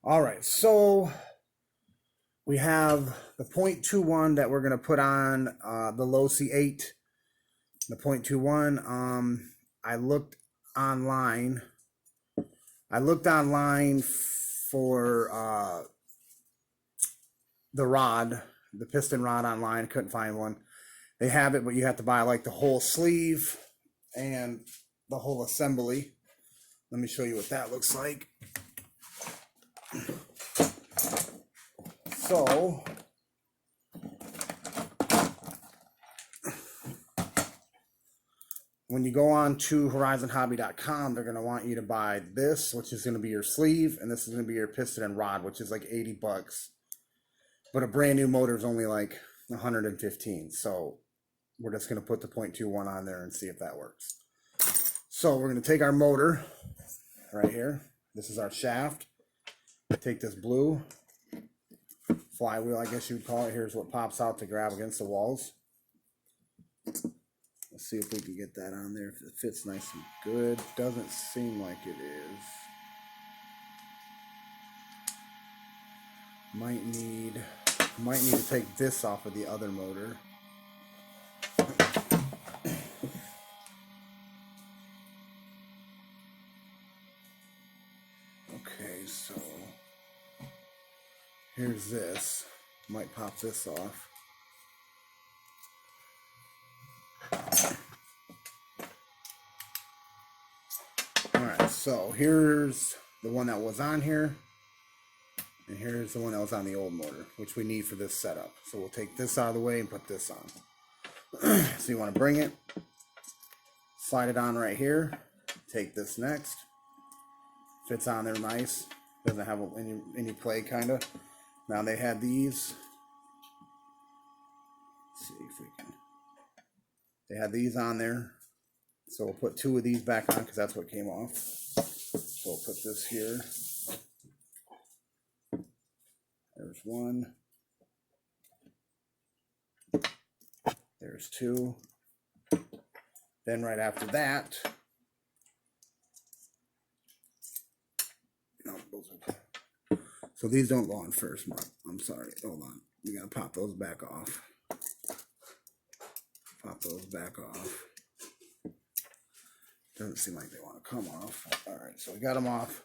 All right, so we have the 0.21 that we're going to put on the low C8. The 0.21, I looked online. For the rod, the piston rod online. Couldn't find one. They have it, but you have to buy like the whole sleeve and the whole assembly. Let me show you what that looks like. So when you go on to horizonhobby.com, they're going to want you to buy this, which is going to be your sleeve, and this is going to be your piston and rod, which is like 80 bucks. But a brand new motor is only like 115. So we're just going to put the 0.21 on there and see if that works. So we're going to take our motor right here. This is our shaft. Take this blue flywheel, I guess you would call it. Here's what pops out to grab against the walls. Let's see if we can get that on there. If it fits nice and good. Doesn't seem like it is. Might need to take this off of the other motor. Okay, so here's this. Might pop this off. Alright, so here's the one that was on here. And here's the one that was on the old motor, which we need for this setup. So we'll take this out of the way and put this on. So you want to bring it, slide it on right here, take this next. Fits on there nice. Doesn't have any play kind of. Now they had these. Let's see if we can. They had these on there. So we'll put two of these back on because that's what came off. So we'll put this here. There's one. There's two. Then right after that, no, so these don't go on first, Mark. I'm sorry. Hold on. We gotta pop those back off. Pop those back off. Doesn't seem like they want to come off. All right, so we got them off.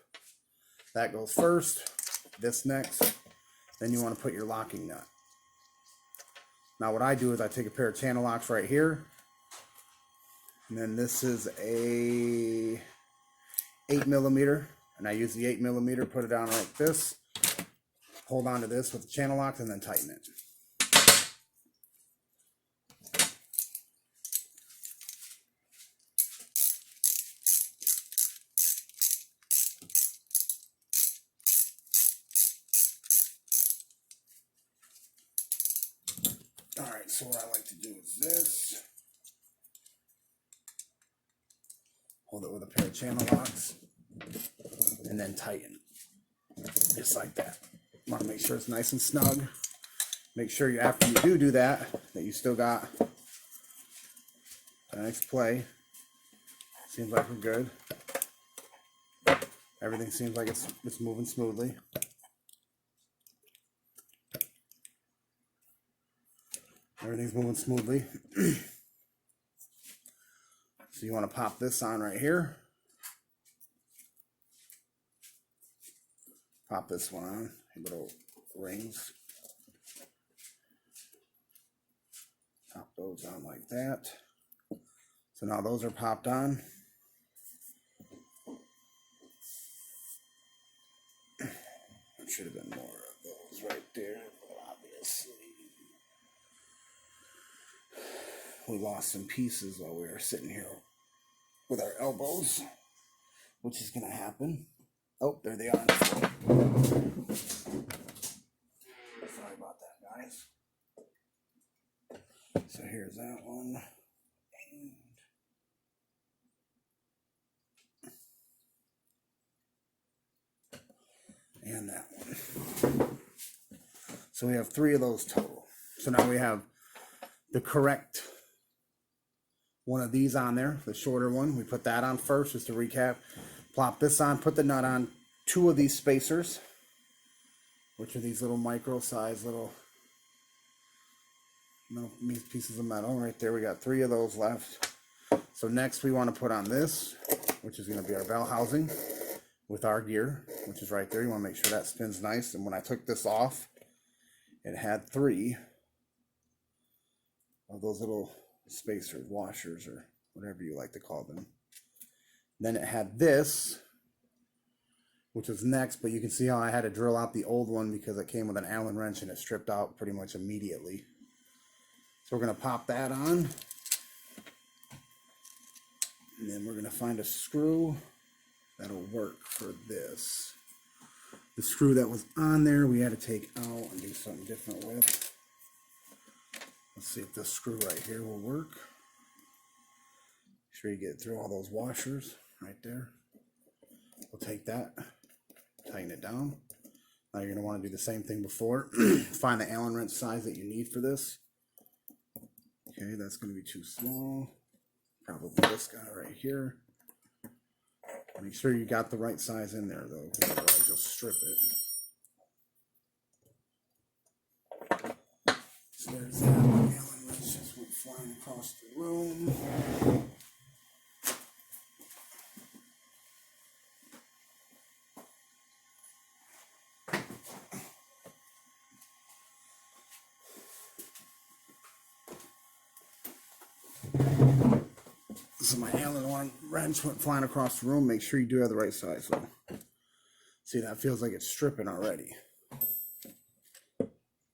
That goes first. This next. Then you want to put your locking nut. Now what I do is I take a pair of channel locks right here. And then this is a 8mm. And I use the 8mm, put it down like this. Hold on to this with the channel locks and then tighten it. Alright, so what I like to do is this. Hold it with a pair of channel locks. And then tighten. Just like that. Want to make sure it's nice and snug. Make sure you, after you do that you still got a nice play. Seems like we're good. Everything seems like it's moving smoothly. Everything's moving smoothly. So you want to pop this on right here. Pop this one on. Little rings. Pop those on like that. So now those are popped on. There should have been more of those right there, but obviously we lost some pieces while we were sitting here with our elbows, which is going to happen. Oh, there they are. Sorry about that, guys. So here's that one. And that one. So we have 3 of those total. So now we have the correct one of these on there, the shorter one. We put that on first, just to recap. Plop this on, put the nut on 2 of these spacers. which are these little micro size little pieces of metal. Right there, we got 3 of those left. So next we want to put on this, which is going to be our valve housing with our gear, which is right there. You want to make sure that spins nice. And when I took this off, it had 3 of those little spacers, washers, or whatever you like to call them. Then it had this, which was next, but you can see how I had to drill out the old one because it came with an Allen wrench and it stripped out pretty much immediately. So we're going to pop that on. And then we're going to find a screw that'll work for this. The screw that was on there we had to take out and do something different with. Let's see if this screw right here will work. Make sure you get through all those washers right there. We'll take that, tighten it down. Now you're going to want to do the same thing before. Find the Allen wrench size that you need for this. Okay, that's going to be too small. Probably this guy right here. Make sure you got the right size in there though, because otherwise you'll strip it. So there's that. The Allen wrench just went flying across the room. So my Allen wrench went flying across the room. Make sure you do have the right size though. See, that feels like it's stripping already.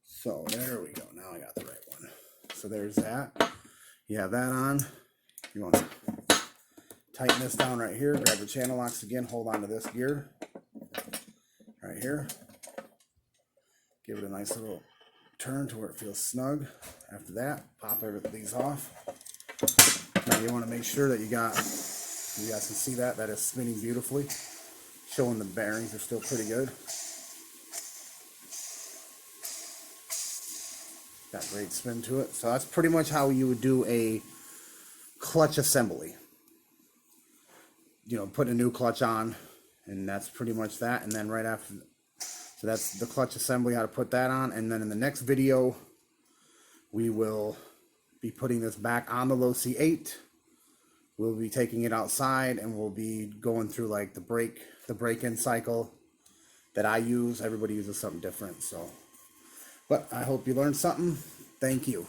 So there we go. Now I got the right one. So there's that. You have that on. You want to tighten this down right here. Grab your channel locks again. Hold on to this gear right here. Give it a nice little turn to where it feels snug. After that, pop these off. Now you want to make sure that you guys can see that is spinning beautifully, showing the bearings are still pretty good. Got great spin to it. So that's pretty much how you would do a clutch assembly. You know, put a new clutch on, and that's pretty much that. And then right after, so that's the clutch assembly, how to put that on. And then in the next video, we will be putting this back on the low C8. We'll be taking it outside and we'll be going through like the break-in cycle that I use. Everybody uses something different, so. But I hope you learned something. Thank you.